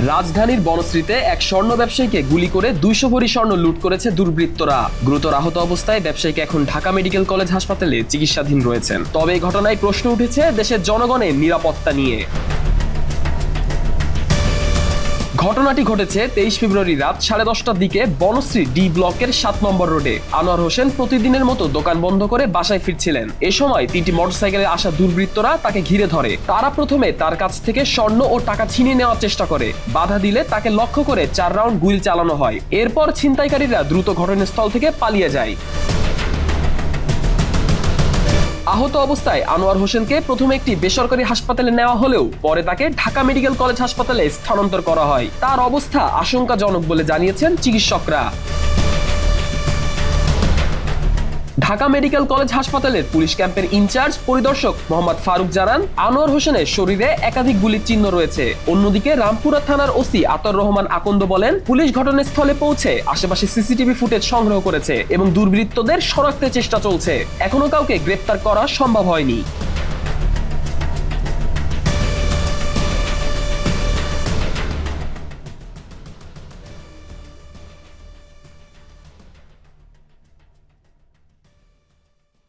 রাজধানীর বনশ্রীতে এক স্বর্ণ ব্যবসায়ীকে গুলি করে 200 ভরি স্বর্ণ লুট করেছে দুর্বৃত্তরা। গুরুতর আহত অবস্থায় ব্যবসায়ীকে এখন ঢাকা মেডিকেল কলেজ হাসপাতালে চিকিৎসাধীন রয়েছেন। তবে এই ঘটনায় প্রশ্ন উঠেছে দেশের জনগণের নিরাপত্তা নিয়ে। ঘটনাটি ঘটেছে 23 ফেব্রুয়ারি রাত 10:30টার দিকে বনশ্রী ডি ব্লকের 7 নম্বর রোডে। আনোয়ার হোসেন প্রতিদিনের মতো দোকান বন্ধ করে বাসায় ফিরছিলেন। এ সময় 3টি মোটরসাইকেলে আসা দুর্বৃত্তরা তাকে ঘিরে ধরে। তারা প্রথমে তার কাছ থেকে স্বর্ণ ও টাকা ছিনিয়ে নেওয়ার চেষ্টা করে। বাধা দিলে তাকে লক্ষ্য করে 4 রাউন্ড গুলি চালানো হয়। এরপর ছিনতাইকারীরা দ্রুত ঘটনাস্থল থেকে পালিয়ে যায়। আহত অবস্থায় আনোয়ার হোসেনকে প্রথমে একটি বেসরকারি হাসপাতালে নেওয়া হলেও পরে তাকে ঢাকা মেডিকেল কলেজ হাসপাতালে স্থানান্তর করা হয়। তার অবস্থা আশঙ্কাজনক বলে জানিয়েছেন চিকিৎসকরা। ঢাকা মেডিকেল কলেজ হাসপাতালের পুলিশ ক্যাম্পের ইনচার্জ পরিদর্শক মোহাম্মদ ফারুক জানান, আনোয়ার হোসেনের শরীরে একাধিক গুলির চিহ্ন রয়েছে। অন্যদিকে রামপুরা থানার ওসি আতর রহমান আকন্দ বলেন, পুলিশ ঘটনাস্থলে পৌঁছে আশেপাশে সিসিটিভি ফুটেজ সংগ্রহ করেছে এবং দুর্বৃত্তদের শনাক্তের চেষ্টা চলছে। এখনো কাউকে গ্রেপ্তার করা সম্ভব হয়নি।